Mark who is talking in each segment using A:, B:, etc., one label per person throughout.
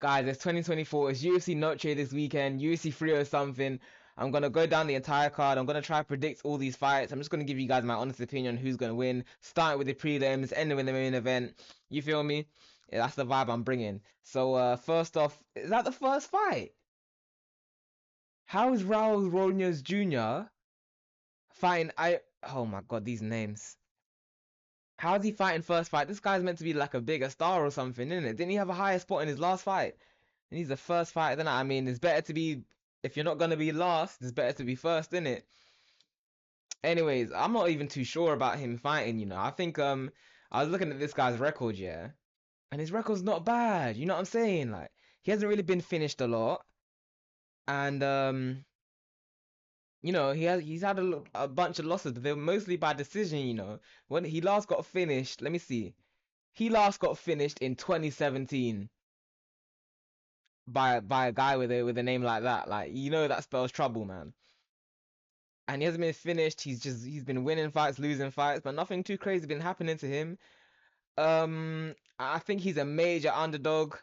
A: Guys, it's 2024. It's UFC NOCHE this weekend, UFC 3 or something. I'm going to go down the entire card. I'm going to try to predict all these fights. I'm just going to give you guys my honest opinion on who's going to win. Starting with the prelims, ending with the main event. You feel me? Yeah, that's the vibe I'm bringing. So, first off, is that the first fight? How is Raul Roniers Jr. fighting? Oh my god, these names. How's he fighting first fight? This guy's meant to be like a bigger star or something, isn't it? Didn't he have a higher spot in his last fight? And he's the first fighter, then I mean, it's better to be, if you're not gonna be last, it's better to be first, isn't it? Anyways, I'm not even too sure about him fighting, I think I was looking at this guy's record, yeah, and his record's not bad, you know what I'm saying? Like, he hasn't really been finished a lot, and he's had a bunch of losses, but they were mostly by decision, When he last got finished, let me see. He last got finished in 2017 by a guy with a name like that. Like, that spells trouble, man. And he hasn't been finished. He's been winning fights, losing fights, but nothing too crazy been happening to him. I think he's a major underdog.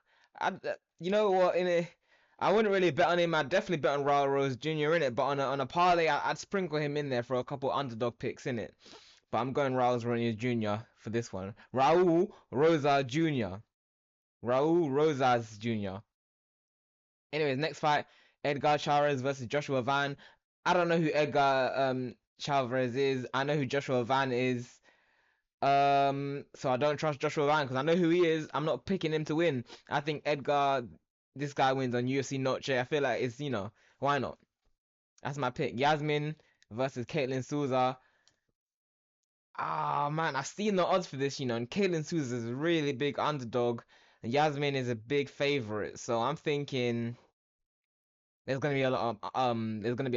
A: You know what? I wouldn't really bet on him. I'd definitely bet on Raul Rose Jr. in it, but on a parlay, I'd sprinkle him in there for a couple underdog picks in it. But I'm going Raul Rose Jr. for this one. Raul Rosa Jr. Raul Rosas Jr. Anyways, next fight, Edgar Chavez versus Joshua Van. I don't know who Edgar Chavez is. I know who Joshua Van is. So I don't trust Joshua Van because I know who he is. I'm not picking him to win. I think this guy wins on UFC Noche. I feel like it's, why not? That's my pick. Yasmin versus Caitlin Souza. Ah, man, I've seen the odds for this, and Caitlin Souza is a really big underdog, and Yasmin is a big favorite. So I'm thinking there's gonna be a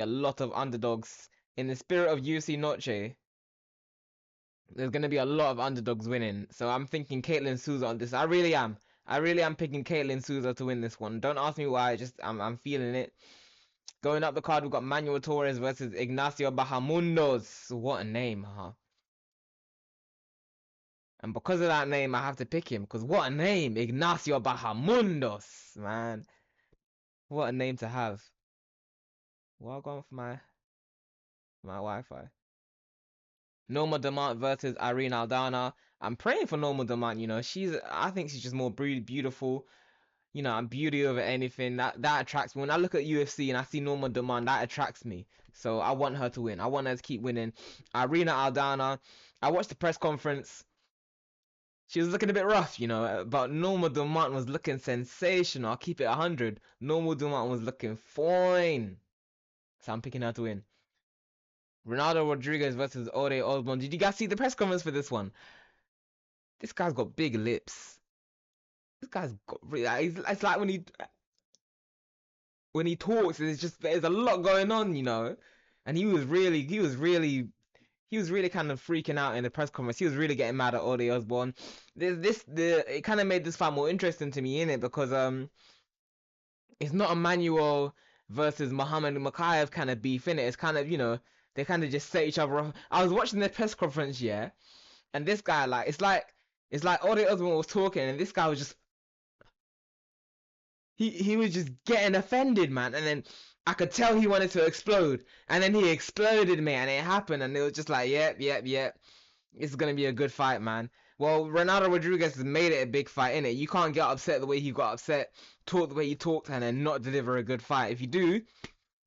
A: lot of underdogs in the spirit of UFC Noche. There's gonna be a lot of underdogs winning, so I'm thinking Caitlin Souza on this. I really am. I really am picking Caitlin Souza to win this one. Don't ask me why. Just I'm feeling it. Going up the card, we've got Manuel Torres versus Ignacio Bahamundos. What a name, huh? And because of that name, I have to pick him. Because what a name, Ignacio Bahamundos, man. What a name to have. Well, going for my Wi-Fi. Norma Demant versus Irene Aldana. I'm praying for Norma Demant. I think she's just more beautiful. I'm beauty over anything. That attracts me. When I look at UFC and I see Norma Demant, that attracts me. So I want her to win. I want her to keep winning. Irina Aldana. I watched the press conference. She was looking a bit rough, but Norma Demant was looking sensational. I'll keep it 100. Norma Demant was looking fine. So I'm picking her to win. Ronaldo Rodriguez versus Ode Osborne. Did you guys see the press conference for this one? This guy's got big lips. This guy's got it's like when he talks, there's a lot going on, And he was really kind of freaking out in the press conference. He was really getting mad at Ode Osborne. It kind of made this fight more interesting to me, innit? Because it's not Emmanuel versus Muhammad Makayev kind of beef, innit? It's kind of, they kind of just set each other off. I was watching the press conference, yeah, and this guy, like, it's like Ode Osborne was talking, and this guy was just he was just getting offended, man, and then I could tell he wanted to explode, and then he exploded, man, and it happened, and it was just like, yep, it's gonna be a good fight, man. Well, Ronaldo Rodriguez has made it a big fight, innit? You can't get upset the way he got upset, talk the way he talked, and then not deliver a good fight. If you do,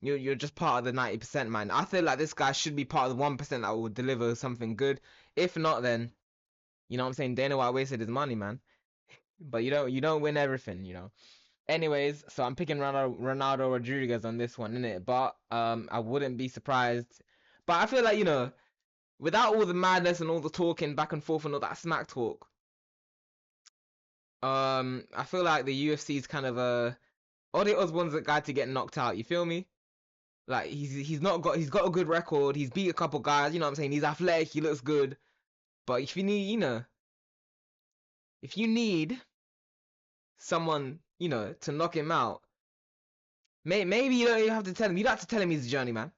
A: you're just part of the 90%, man. I feel like this guy should be part of the 1% that will deliver something good. If not, then you know what I'm saying, Dana White wasted his money, man. But you don't win everything. Anyways, so I'm picking Ronaldo Rodriguez on this one, innit? But I wouldn't be surprised. But I feel like, without all the madness and all the talking back and forth and all that smack talk, I feel like the UFC is kind of Ode Osborne's the guy to get knocked out, you feel me? Like he's got a good record, he's beat a couple guys, you know what I'm saying? He's athletic, he looks good. But if you need, if you need someone, to knock him out, maybe you don't even have to tell him. You don't have to tell him he's a journeyman.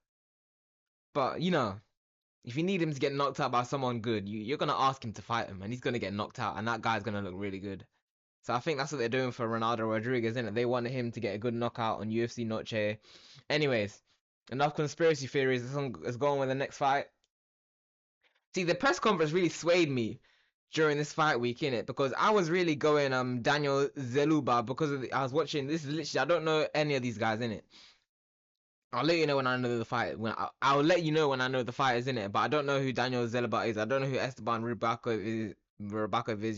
A: But if you need him to get knocked out by someone good, you're gonna ask him to fight him, and he's gonna get knocked out, and that guy's gonna look really good. So I think that's what they're doing for Ronaldo Rodriguez, isn't it? They wanted him to get a good knockout on UFC NOCHE. Anyways, enough conspiracy theories. Let's go on with the next fight. See, the press conference really swayed me during this fight week, innit? Because I was really going Daniel Zeluba because I was watching. This is literally, I don't know any of these guys, innit? I'll let you know when I know the fight. I'll let you know when I know the fight is in it. But I don't know who Daniel Zeluba is. I don't know who Esteban Rubakovic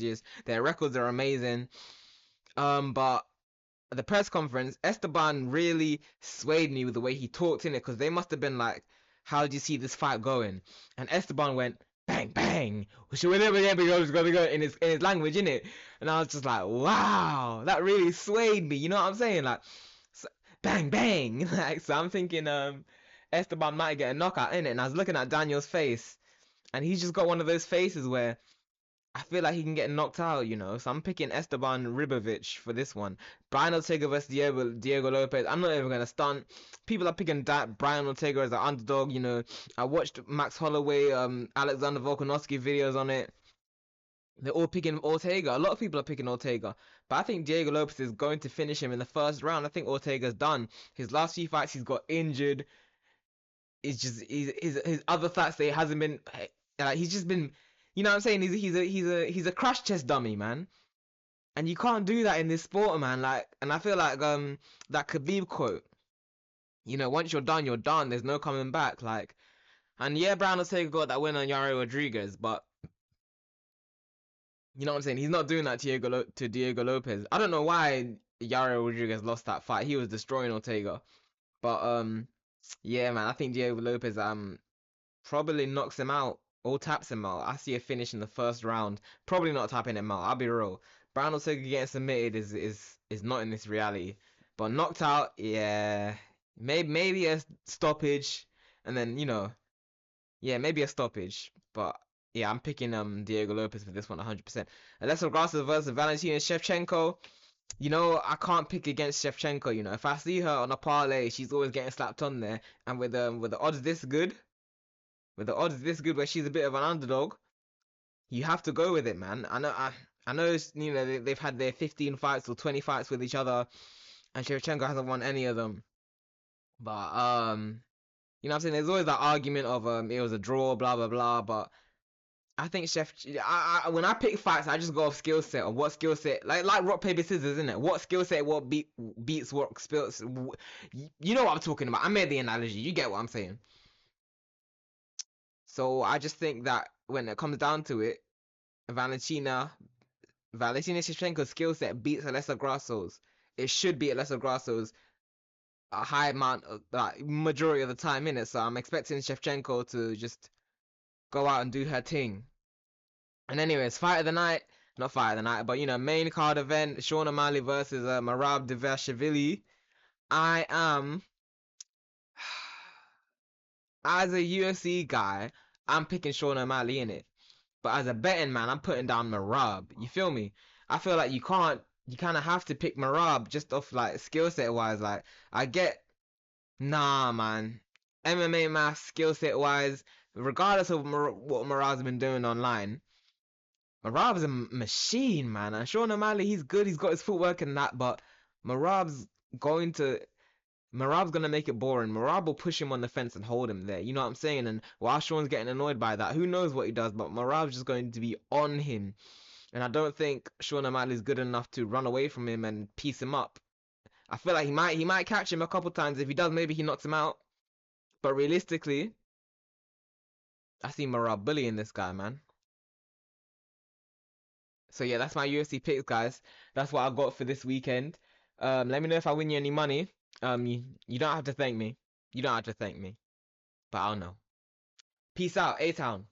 A: is. Their records are amazing. But at the press conference, Esteban really swayed me with the way he talked in it, because they must have been like, "How do you see this fight going?" And Esteban went bang bang, in his language, in it, and I was just like, wow, that really swayed me. You know what I'm saying? Like, bang bang. Like, so I'm thinking Esteban might get a knockout in it, and I was looking at Daniel's face, and he's just got one of those faces where I feel like he can get knocked out, you know. So I'm picking Esteban Ribovic for this one. Brian Ortega versus Diego Lopez. I'm not even gonna stunt. People are picking that Brian Ortega as an underdog, you know. I watched Max Holloway, Alexander Volkanovski videos on it. They're all picking Ortega. A lot of people are picking Ortega. But I think Diego Lopez is going to finish him in the first round. I think Ortega's done. His last few fights, he's got injured. It's just his other fights, they hasn't been like, he's just been, you know what I'm saying? He's a crash test dummy, man. And you can't do that in this sport, man. Like, and I feel like that Khabib quote, you know, once you're done, you're done. There's no coming back. Like, and yeah, Brown Ortega got that win on Yair Rodriguez, but you know what I'm saying? He's not doing that to Diego Lopez. I don't know why Yair Rodriguez lost that fight. He was destroying Ortega. But yeah, man, I think Diego Lopez probably knocks him out or taps him out. I see a finish in the first round. Probably not tapping him out. I'll be real. Brown Ortega getting submitted is not in this reality. But knocked out, yeah. Maybe a stoppage, and then, you know, yeah, maybe a stoppage. But yeah, I'm picking Diego Lopez for this one 100%. Alessa Grasso versus Valentina Shevchenko. You know, I can't pick against Shevchenko. You know, if I see her on a parlay, she's always getting slapped on there. And with the odds this good, where she's a bit of an underdog, you have to go with it, man. I know you know, they've had their 15 fights or 20 fights with each other, and Shevchenko hasn't won any of them. But you know what I'm saying? There's always that argument of it was a draw, blah blah blah. But I think when I pick fights, I just go off skill set, or what skill set, like rock paper scissors, isn't it? What skill set, beats what skill. You know what I'm talking about. I made the analogy. You get what I'm saying. So I just think that when it comes down to it, Valentina Shevchenko's skill set beats Alessa Grasso's. It should be Alessa Grasso's a high amount of, like, majority of the time in it. So I'm expecting Shevchenko to just go out and do her thing. And anyways, fight of the night, not fight of the night, but you know, main card event, Sean O'Malley versus Merab Dvalishvili. I am, as a UFC guy, I'm picking Sean O'Malley in it. But as a betting man, I'm putting down Merab. You feel me? I feel like you kind of have to pick Merab just off like skill set wise. Like, I get, nah, man. MMA math, skill set wise, regardless of what Merab's been doing online, Merab's a machine, man. And Sean O'Malley, he's good. He's got his footwork and that, but Merab's going to Marab's gonna make it boring. Marab will push him on the fence and hold him there. You know what I'm saying? And while Sean's getting annoyed by that, who knows what he does, but Marab's just going to be on him. And I don't think Sean O'Malley's good enough to run away from him and piece him up. I feel like he might catch him a couple times. If he does, maybe he knocks him out. But realistically, I see Marab bullying this guy, man. So yeah, that's my UFC picks, guys. That's what I got for this weekend. Let me know if I win you any money. You don't have to thank me. You don't have to thank me. But I'll know. Peace out, A-Town.